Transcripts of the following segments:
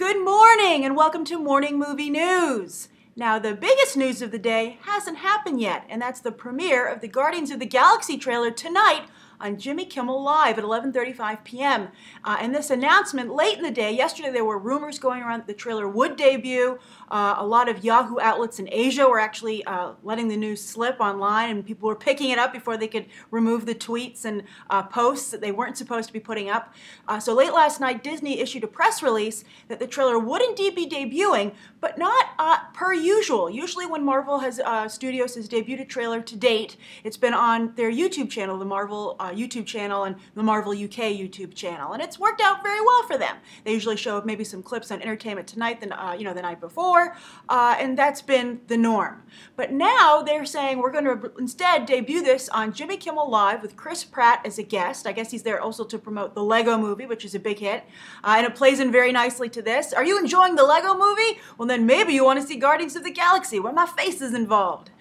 Good morning and welcome to Morning Movie News. Now, the biggest news of the day hasn't happened yet, and that's the premiere of the Guardians of the Galaxy trailer tonight on Jimmy Kimmel Live at 11:35 p.m. And this announcement late in the day, yesterday there were rumors going around that the trailer would debut. A lot of Yahoo outlets in Asia were actually letting the news slip online, and people were picking it up before they could remove the tweets and posts that they weren't supposed to be putting up. So late last night, Disney issued a press release that the trailer would indeed be debuting, but not per usual. Usually when Marvel Studios has debuted a trailer to date, it's been on their YouTube channel, the Marvel YouTube channel and the Marvel UK YouTube channel, and it's worked out very well for them. They usually show maybe some clips on Entertainment Tonight, the night before, and that's been the norm. But now they're saying we're going to instead debut this on Jimmy Kimmel Live with Chris Pratt as a guest. I guess he's there also to promote the Lego Movie, which is a big hit, and it plays in very nicely to this. Are you enjoying the Lego Movie? Well, then maybe you want to see Guardians of the Galaxy, where my face is involved.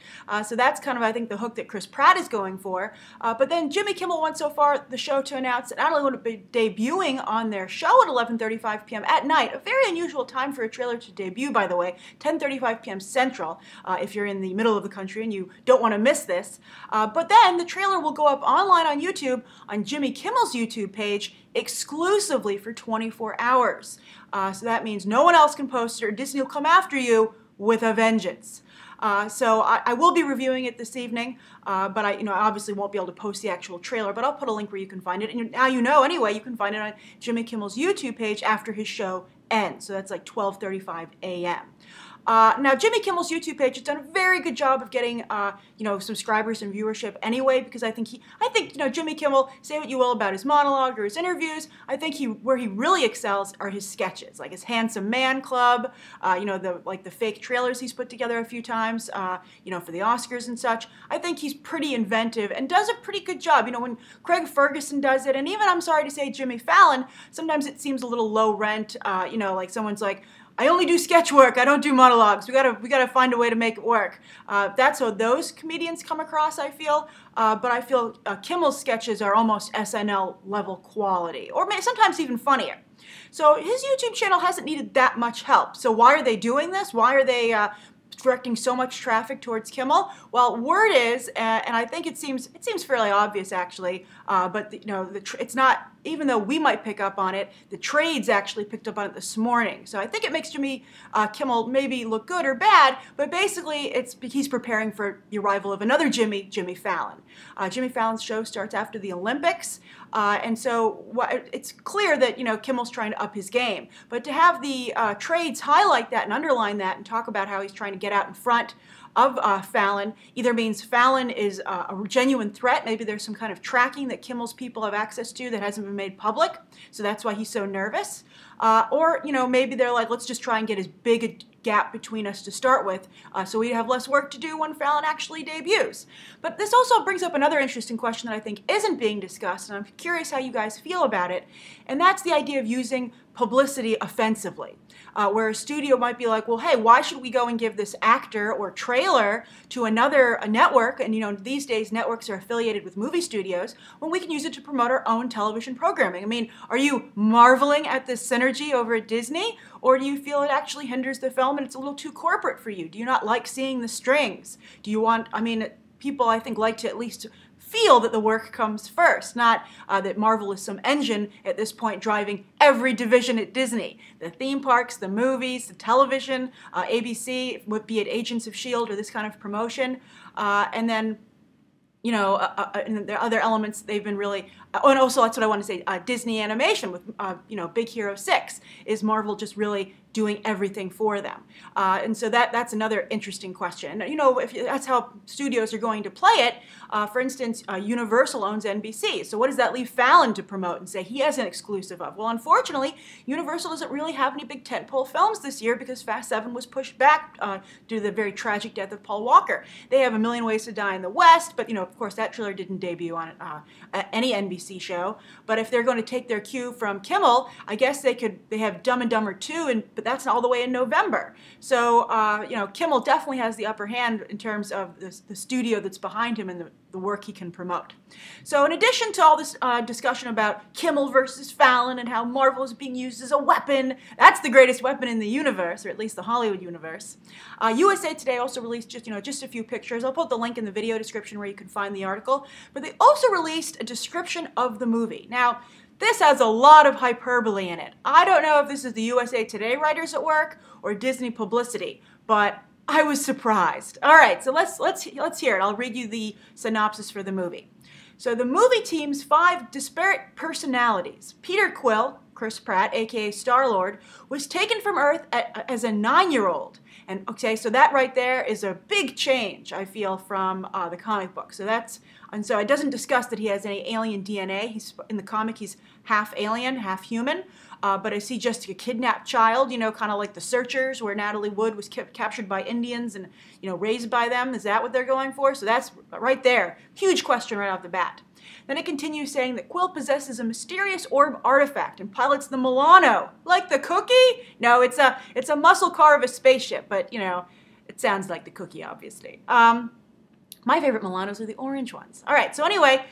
So that's kind of, I think, the hook that Chris Pratt is going for. But then Jimmy Kimmel went so far the show to announce that not only would it be debuting on their show at 11:35 p.m. at night, a very unusual time for a trailer to debut, by the way, 10:35 p.m. Central, if you're in the middle of the country and you don't want to miss this. But then the trailer will go up online on YouTube, on Jimmy Kimmel's YouTube page, exclusively for 24 hours. So that means no one else can post it, or Disney will come after you with a vengeance. So I will be reviewing it this evening, but I obviously won't be able to post the actual trailer, but I'll put a link where you can find it. And now anyway, you can find it on Jimmy Kimmel's YouTube page after his show ends. So that's like 12:35 a.m. Now, Jimmy Kimmel's YouTube page has done a very good job of getting, subscribers and viewership anyway, because I think Jimmy Kimmel, say what you will about his monologue or his interviews, I think where he really excels are his sketches, like his Handsome Man Club, the fake trailers he's put together a few times, for the Oscars and such. I think he's pretty inventive and does a pretty good job. When Craig Ferguson does it, and even, I'm sorry to say, Jimmy Fallon, sometimes it seems a little low rent, like someone's like, I only do sketch work. I don't do monologues. We gotta find a way to make it work. That's how those comedians come across, I feel. But I feel Kimmel's sketches are almost SNL level quality, or sometimes even funnier. So his YouTube channel hasn't needed that much help. So why are they doing this? Why are they directing so much traffic towards Kimmel? Well, word is, and I think it seems fairly obvious actually, but it's not. Even though we might pick up on it, the trades actually picked up on it this morning. So I think it makes Jimmy Kimmel maybe look good or bad, but basically he's preparing for the arrival of another Jimmy Fallon. Jimmy Fallon's show starts after the Olympics, and so it's clear that Kimmel's trying to up his game. But to have the trades highlight that and underline that and talk about how he's trying to get out in front of Fallon either means Fallon is a genuine threat. Maybe there's some kind of tracking that Kimmel's people have access to that hasn't been made public, so that's why he's so nervous. Or maybe they're like, let's just try and get as big a gap between us to start with, so we have less work to do when Fallon actually debuts. But this also brings up another interesting question that I think isn't being discussed, and I'm curious how you guys feel about it, and that's the idea of using publicity offensively, where a studio might be like, well, hey, why should we go and give this actor or trailer to a network, and these days networks are affiliated with movie studios, when we can use it to promote our own television programming? I mean, are you marveling at this synergy over at Disney, or do you feel it actually hinders the film and it's a little too corporate for you? Do you not like seeing the strings? Do you want, people I think like to at least feel that the work comes first, not that Marvel is some engine at this point driving every division at Disney. The theme parks, the movies, the television, ABC, be it Agents of S.H.I.E.L.D. or this kind of promotion, and then and there are other elements they've been really, and also that's what I want to say, Disney animation with, Big Hero 6. Is Marvel just really doing everything for them? And so that's another interesting question. If that's how studios are going to play it, for instance, Universal owns NBC. So what does that leave Fallon to promote and say he has an exclusive of? Well, unfortunately, Universal doesn't really have any big tentpole films this year because Fast 7 was pushed back due to the very tragic death of Paul Walker. They have A Million Ways to Die in the West, but of course that trailer didn't debut on any NBC show. But if they're going to take their cue from Kimmel, I guess they have Dumb and Dumber 2, but that's all the way in November. So Kimmel definitely has the upper hand in terms of the studio that's behind him and the the work he can promote. So in addition to all this discussion about Kimmel versus Fallon and how Marvel is being used as a weapon, that's the greatest weapon in the universe, or at least the Hollywood universe, USA Today also released just a few pictures. I'll put the link in the video description where you can find the article. But they also released a description of the movie. Now, this has a lot of hyperbole in it. I don't know if this is the USA Today writers at work or Disney publicity, but I was surprised. All right, so let's hear it. I'll read you the synopsis for the movie. So the movie team's 5 disparate personalities. Peter Quill, Chris Pratt, aka Star-Lord, was taken from Earth as a 9-year-old. And okay, so that right there is a big change, I feel, from the comic book. So it doesn't discuss that he has any alien DNA. In the comic, he's half alien, half human. But I see just a kidnapped child, kind of like The Searchers, where Natalie Wood was captured by Indians and, raised by them. Is that what they're going for? So that's right there. Huge question right off the bat. Then it continues saying that Quill possesses a mysterious orb artifact and pilots the Milano. Like the cookie? No, it's a muscle car of a spaceship, but, it sounds like the cookie, obviously. My favorite Milanos are the orange ones. All right, so anyway,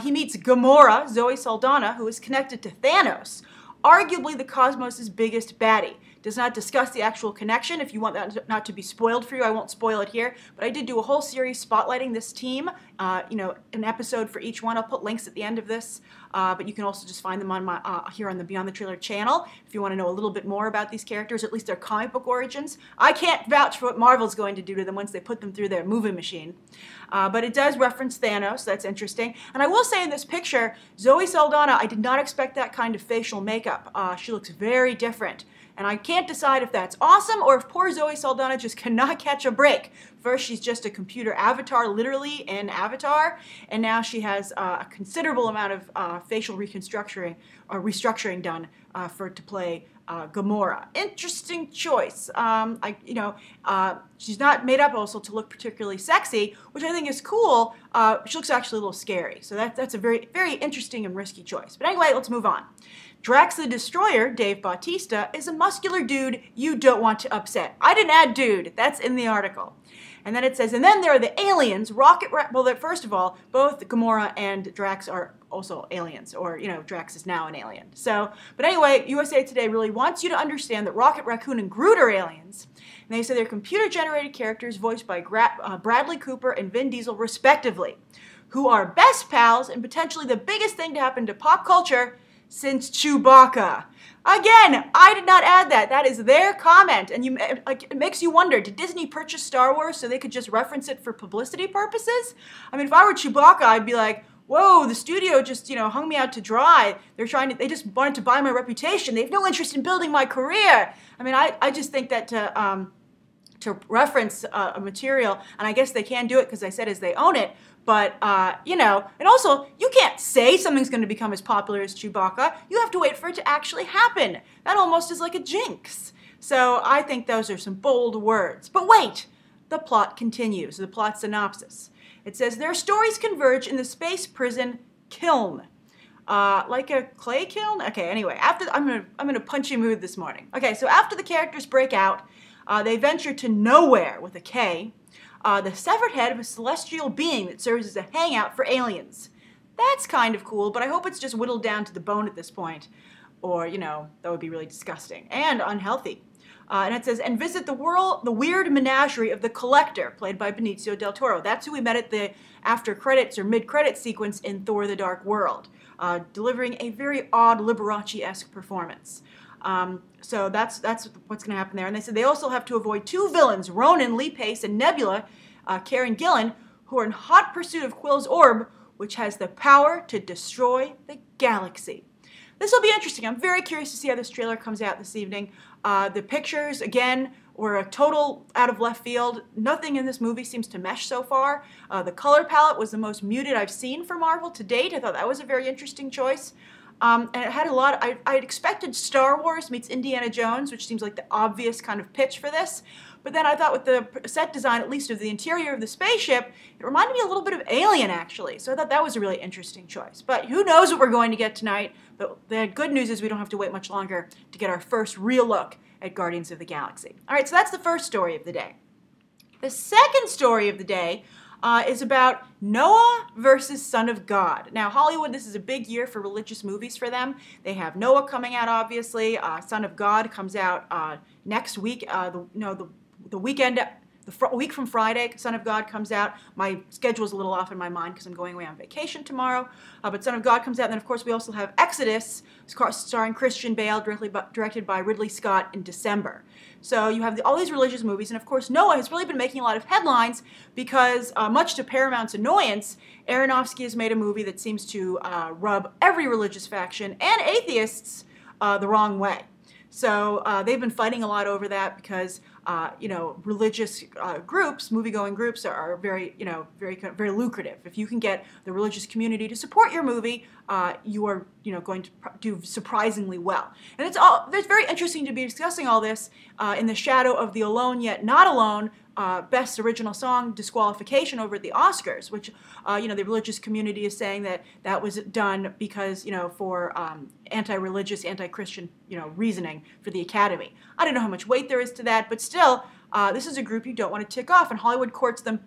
he meets Gamora, Zoe Saldana, who is connected to Thanos, arguably the cosmos' biggest baddie. Does not discuss the actual connection. If you want that not to be spoiled for you, I won't spoil it here. But I did do a whole series spotlighting this team, an episode for each one. I'll put links at the end of this, but you can also just find them on my here on the Beyond the Trailer channel if you want to know a little bit more about these characters, at least their comic book origins. I can't vouch for what Marvel's going to do to them once they put them through their movie machine. But it does reference Thanos, so that's interesting. And I will say in this picture, Zoe Saldana, I did not expect that kind of facial makeup. She looks very different. And I can't decide if that's awesome or if poor Zoe Saldana just cannot catch a break. First, she's just a computer avatar, literally in Avatar, and now she has a considerable amount of facial restructuring done to play Gamora. Interesting choice. She's not made up also to look particularly sexy, which I think is cool. She looks actually a little scary. So that's a very, very interesting and risky choice. But anyway, let's move on. Drax the Destroyer, Dave Bautista, is a muscular dude you don't want to upset. I didn't add dude. That's in the article. And then it says, and then there are the aliens, first of all, both Gamora and Drax are also aliens, or, Drax is now an alien. So, but anyway, USA Today really wants you to understand that Rocket Raccoon and Groot are aliens. And they say they're computer-generated characters voiced by Bradley Cooper and Vin Diesel, respectively, who are best pals and potentially the biggest thing to happen to pop culture since Chewbacca. Again, I did not add that. That is their comment. And it makes you wonder, did Disney purchase Star Wars so they could just reference it for publicity purposes? I mean, if I were Chewbacca, I'd be like, whoa, the studio just, hung me out to dry. They just wanted to buy my reputation. They have no interest in building my career. I mean, I just think that to reference a material, and I guess they can do it because I said as they own it, but, and also, you can't say something's going to become as popular as Chewbacca. You have to wait for it to actually happen. That almost is like a jinx. So I think those are some bold words. But wait, the plot continues, the plot synopsis. It says, their stories converge in the space prison kiln. Like a clay kiln? Okay, anyway, I'm in a punchy mood this morning. Okay, so after the characters break out, they venture to nowhere with a K, the severed head of a celestial being that serves as a hangout for aliens. That's kind of cool, but I hope it's just whittled down to the bone at this point. Or, that would be really disgusting and unhealthy. And it says, and visit the weird menagerie of the Collector, played by Benicio del Toro. That's who we met at the after credits or mid-credits sequence in Thor: The Dark World, delivering a very odd Liberace-esque performance. So that's what's going to happen there. And they said they also have to avoid 2 villains, Ronan, Lee Pace, and Nebula, Karen Gillan, who are in hot pursuit of Quill's orb, which has the power to destroy the galaxy. This will be interesting. I'm very curious to see how this trailer comes out this evening. The pictures, again, were a total out of left field. Nothing in this movie seems to mesh so far. The color palette was the most muted I've seen for Marvel to date. I thought that was a very interesting choice. And it had a lot, I had expected Star Wars meets Indiana Jones, which seems like the obvious kind of pitch for this. But then I thought with the set design, at least of the interior of the spaceship, it reminded me a little bit of Alien, actually. So I thought that was a really interesting choice. But who knows what we're going to get tonight. But the good news is we don't have to wait much longer to get our first real look at Guardians of the Galaxy. All right, so that's the first story of the day. The second story of the day is about Noah versus Son of God. Now, Hollywood, this is a big year for religious movies for them. They have Noah coming out, obviously. Son of God comes out next week. The weekend. A week from Friday, Son of God comes out. My schedule's a little off in my mind because I'm going away on vacation tomorrow. But Son of God comes out. And then, of course, we also have Exodus, starring Christian Bale, directed by Ridley Scott in December. So you have all these religious movies. And, of course, Noah has really been making a lot of headlines because, much to Paramount's annoyance, Aronofsky has made a movie that seems to rub every religious faction and atheists the wrong way. So they've been fighting a lot over that because religious groups, movie-going groups, are very lucrative. If you can get the religious community to support your movie, you are going to do surprisingly well. And it's very interesting to be discussing all this in the shadow of the Alone Yet Not Alone Best Original Song disqualification over at the Oscars, which the religious community is saying that was done because for anti-religious, anti-Christian reasoning for the Academy. I don't know how much weight there is to that, but still, this is a group you don't want to tick off, and Hollywood courts them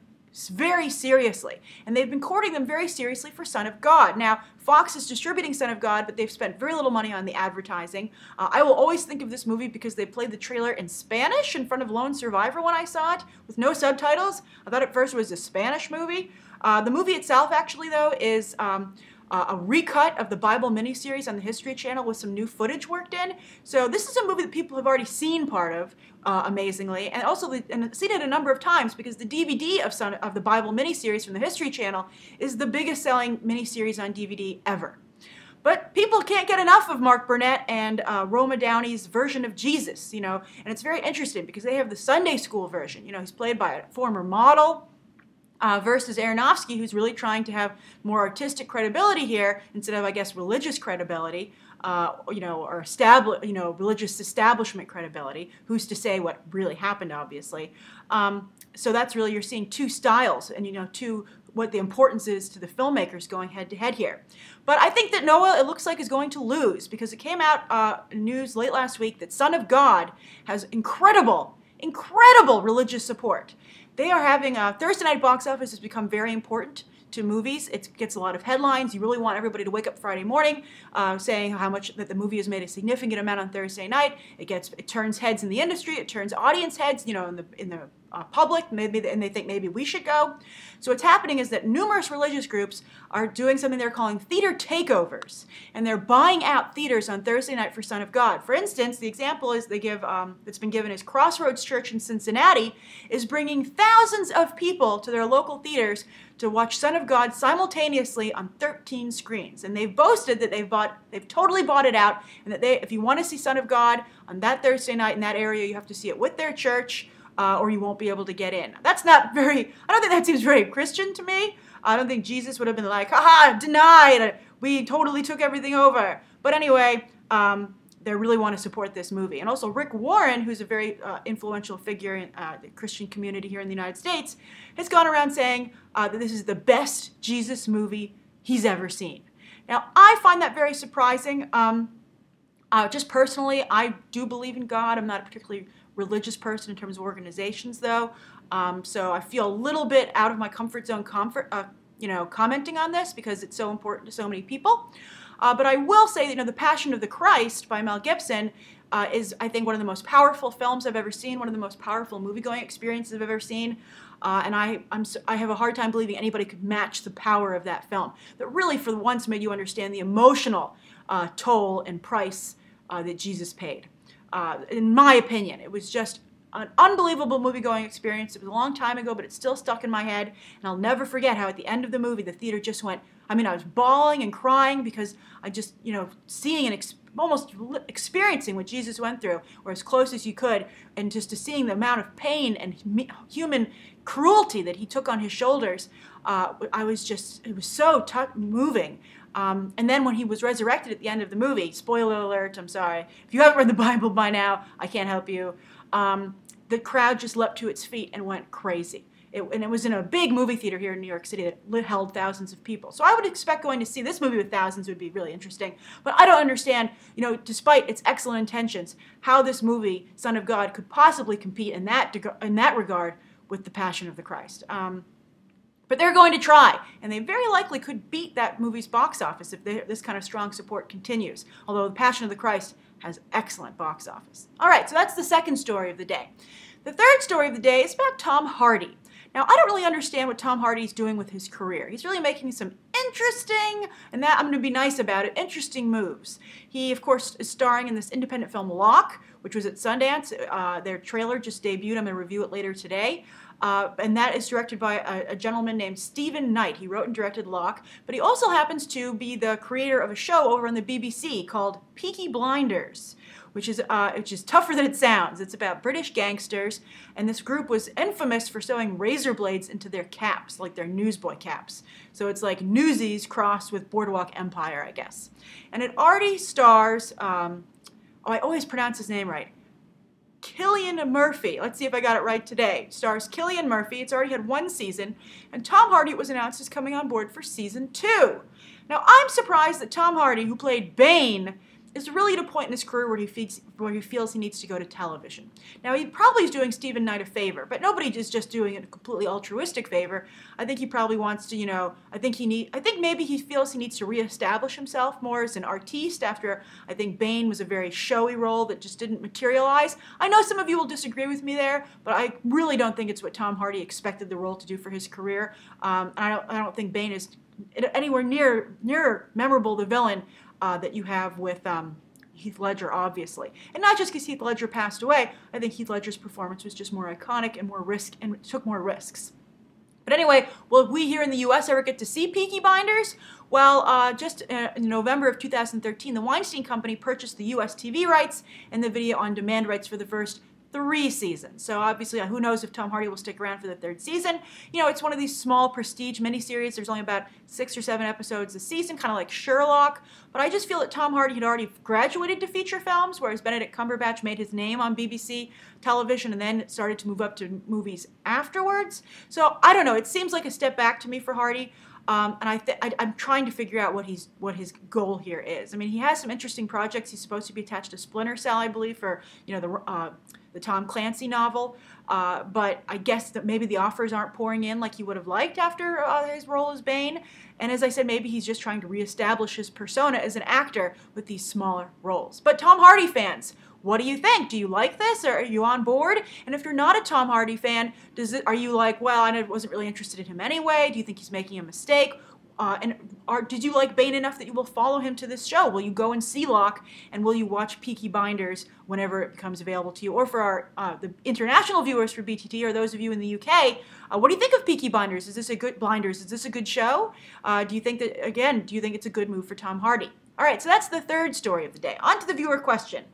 very seriously. And they've been courting them very seriously for Son of God. Now, Fox is distributing Son of God, but they've spent very little money on the advertising. I will always think of this movie because they played the trailer in Spanish in front of Lone Survivor when I saw it, with no subtitles. I thought at first it was a Spanish movie. The movie itself, actually, though, is a recut of the Bible miniseries on the History Channel with some new footage worked in. So this is a movie that people have already seen part of, amazingly, and also seen it a number of times because the DVD of the Bible miniseries from the History Channel is the biggest selling miniseries on DVD ever. But people can't get enough of Mark Burnett and Roma Downey's version of Jesus, and it's very interesting because they have the Sunday school version. He's played by a former model. Versus Aronofsky, who's really trying to have more artistic credibility here instead of, I guess, religious credibility, or religious establishment credibility. Who's to say what really happened, obviously? So that's really, you're seeing two styles, and what the importance is to the filmmakers going head to head here. But I think that Noah, it looks like, is going to lose because it came out news late last week that Son of God has incredible religious support. They are having Thursday night box office has become very important to movies. It gets a lot of headlines. You really want everybody to wake up Friday morning saying how much that the movie has made a significant amount on Thursday night. It turns heads in the industry. It turns audience heads, in the public, and they think maybe we should go. So what's happening is that numerous religious groups are doing something they're calling theater takeovers, and they're buying out theaters on Thursday night for Son of God. For instance, the example is they give that's been given is Crossroads Church in Cincinnati is bringing thousands of people to their local theaters to watch Son of God simultaneously on 13 screens, and they've boasted that they've totally bought it out, and that if you want to see Son of God on that Thursday night in that area, you have to see it with their church. Or you won't be able to get in. That's not very, I don't think that seems very Christian to me. I don't think Jesus would have been like, haha, denied, we totally took everything over. But anyway, they really want to support this movie. And also Rick Warren, who's a very influential figure in the Christian community here in the United States, has gone around saying that this is the best Jesus movie he's ever seen. Now, I find that very surprising. Just personally, I do believe in God. I'm not a particularly religious person in terms of organizations, though. So I feel a little bit out of my comfort zone commenting on this because it's so important to so many people. But I will say that, The Passion of the Christ by Mel Gibson is, I think, one of the most powerful films I've ever seen, one of the most powerful movie-going experiences I've ever seen. And I have a hard time believing anybody could match the power of that film. That really, for once, made you understand the emotional toll and price that Jesus paid. In my opinion, it was just an unbelievable movie-going experience. It was a long time ago, but it's still stuck in my head. And I'll never forget how at the end of the movie, the theater just went, I was bawling and crying because I just, seeing and almost experiencing what Jesus went through, or as close as you could, and just to seeing the amount of pain and human cruelty that he took on his shoulders, it was so moving. And then when he was resurrected at the end of the movie, spoiler alert, I'm sorry, if you haven't read the Bible by now, I can't help you, the crowd just leapt to its feet and went crazy. And it was in a big movie theater here in New York City that held thousands of people. So I would expect going to see this movie with thousands would be really interesting. But I don't understand, despite its excellent intentions, how this movie, Son of God, could possibly compete in that regard with The Passion of the Christ. But they're going to try, and they very likely could beat that movie's box office if this kind of strong support continues, although The Passion of the Christ has excellent box office. All right, so that's the second story of the day. The third story of the day is about Tom Hardy. Now, I don't really understand what Tom Hardy's doing with his career. He's really making some interesting, and that I'm going to be nice about it, interesting moves. He, of course, is starring in this independent film Locke, which was at Sundance. Their trailer just debuted. I'm going to review it later today. And that is directed by a gentleman named Stephen Knight. He wrote and directed Locke, but he also happens to be the creator of a show over on the BBC called Peaky Blinders, which is tougher than it sounds. It's about British gangsters, and this group was infamous for sewing razor blades into their caps, like their newsboy caps. So it's like Newsies crossed with Boardwalk Empire, I guess. And it already stars, I always pronounce his name right, Cillian Murphy. Let's see if I got it right today. Stars Cillian Murphy. It's already had one season, and Tom Hardy was announced as coming on board for season 2. Now, I'm surprised that Tom Hardy, who played Bane, is really at a point in his career where he feels he needs to go to television. Now, he probably is doing Stephen Knight a favor, but nobody is just doing a completely altruistic favor. I think he probably wants to, I think maybe he feels he needs to reestablish himself more as an artiste after, I think Bane was a very showy role that just didn't materialize. I know some of you will disagree with me there, but I really don't think it's what Tom Hardy expected the role to do for his career. I don't think Bane is anywhere near memorable the villain that you have with Heath Ledger, obviously. And not just because Heath Ledger passed away, I think Heath Ledger's performance was just more iconic and took more risks. But anyway, will we here in the US ever get to see Peaky Blinders? Well, just in November of 2013, the Weinstein Company purchased the US TV rights and the video on demand rights for the first 3 seasons. So obviously, who knows if Tom Hardy will stick around for the 3rd season. It's one of these small prestige miniseries. There's only about 6 or 7 episodes a season, kind of like Sherlock. But I just feel that Tom Hardy had already graduated to feature films, whereas Benedict Cumberbatch made his name on BBC television and then started to move up to movies afterwards. So I don't know. It seems like a step back to me for Hardy. And I'm trying to figure out what his goal here is. I mean, he has some interesting projects. He's supposed to be attached to Splinter Cell, I believe, for the Tom Clancy novel. But I guess that maybe the offers aren't pouring in like he would have liked after his role as Bane. And as I said, maybe he's just trying to reestablish his persona as an actor with these smaller roles. But Tom Hardy fans, what do you think? Do you like this, or are you on board? And if you're not a Tom Hardy fan, are you like, well, I wasn't really interested in him anyway? Do you think he's making a mistake? Did you like Bane enough that you will follow him to this show? Will you go and see Locke, and will you watch Peaky Blinders whenever it becomes available to you? Or for the international viewers for BTT, or those of you in the UK, what do you think of Peaky Blinders? Is this a good show? Do you think it's a good move for Tom Hardy? All right, so that's the third story of the day. On to the viewer question.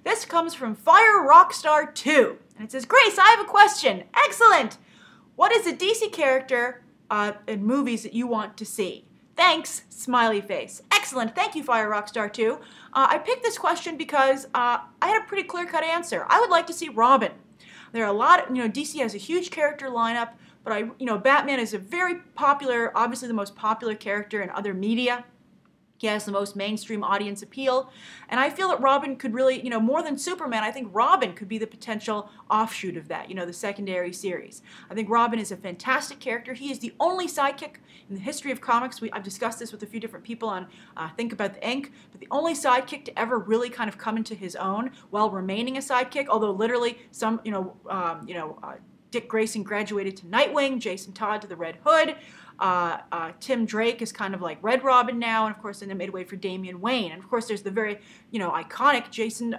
This comes from Fire Rockstar 2, and it says, Grace, I have a question. Excellent. What is a DC character in movies that you want to see? Thanks, smiley face. Excellent. Thank you, Fire Rockstar 2. I picked this question because I had a pretty clear-cut answer. I would like to see Robin. There are a lot of, DC has a huge character lineup, but Batman is a very popular, obviously the most popular character in other media. He has the most mainstream audience appeal. And I feel that Robin could really, more than Superman, I think Robin could be the potential offshoot of that, the secondary series. I think Robin is a fantastic character. He is the only sidekick in the history of comics. I've discussed this with a few different people on Think About the Ink, but the only sidekick to ever really kind of come into his own while remaining a sidekick, although literally some, Dick Grayson graduated to Nightwing, Jason Todd to the Red Hood. Tim Drake is kind of like Red Robin now, and of course then they made way for Damian Wayne. And of course there's the very, iconic Jason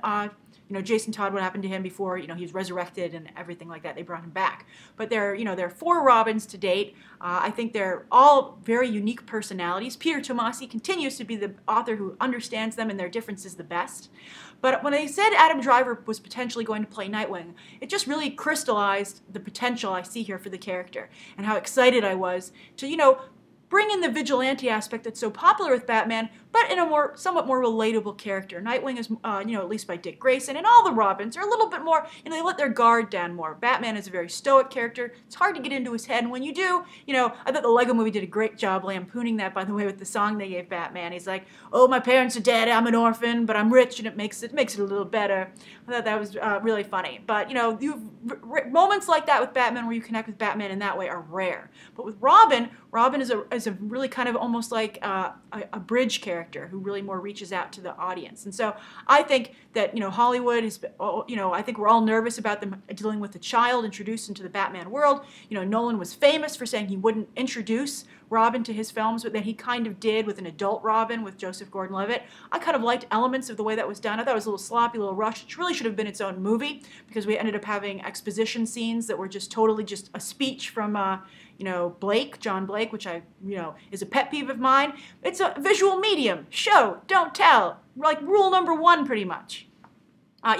Todd, what happened to him before, he was resurrected and everything like that. They brought him back. But there are 4 Robins to date. I think they're all very unique personalities. Peter Tomasi continues to be the author who understands them and their differences the best. But when they said Adam Driver was potentially going to play Nightwing, it just really crystallized the potential I see here for the character and how excited I was to, bring in the vigilante aspect that's so popular with Batman, but in a somewhat more relatable character. Nightwing is, at least by Dick Grayson, and all the Robins are a little bit more, they let their guard down more. Batman is a very stoic character. It's hard to get into his head, and when you do, I thought the Lego movie did a great job lampooning that, by the way, with the song they gave Batman. He's like, oh, my parents are dead, I'm an orphan, but I'm rich, and it makes it a little better. I thought that was really funny. But, moments like that with Batman where you connect with Batman in that way are rare. But with Robin is a really kind of almost like a bridge character who really more reaches out to the audience. And so I think that, Hollywood is, I think we're all nervous about them dealing with a child introduced into the Batman world. Nolan was famous for saying he wouldn't introduce Robin to his films, but then he kind of did with an adult Robin with Joseph Gordon-Levitt. I kind of liked elements of the way that was done. I thought it was a little sloppy, a little rushed. It really should have been its own movie, because we ended up having exposition scenes that were just totally just a speech from, John Blake, which is a pet peeve of mine. It's a visual medium. Show, don't tell. Like rule number 1, pretty much.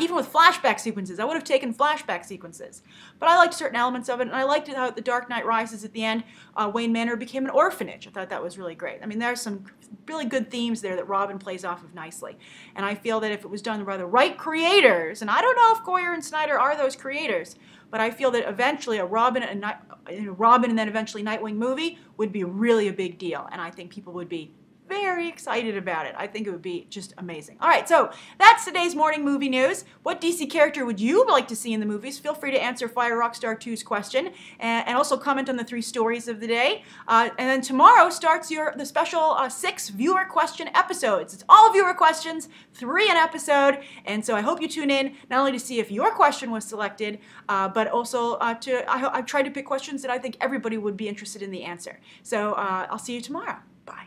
Even with flashback sequences, I would have taken flashback sequences. But I liked certain elements of it, and I liked how The Dark Knight Rises at the end, Wayne Manor became an orphanage. I thought that was really great. I mean, there's some really good themes there that Robin plays off of nicely. And I feel that if it was done by the right creators, and I don't know if Goyer and Snyder are those creators, but I feel that eventually a Robin and then eventually Nightwing movie would be really a big deal. And I think people would be very excited about it. I think it would be just amazing. All right, so that's today's morning movie news. What DC character would you like to see in the movies? Feel free to answer Fire Rockstar 2's question, and also comment on the 3 stories of the day. And then tomorrow starts the special 6 viewer question episodes. It's all viewer questions, 3 an episode, and so I hope you tune in not only to see if your question was selected, but also I've tried to pick questions that I think everybody would be interested in the answer. So I'll see you tomorrow. Bye.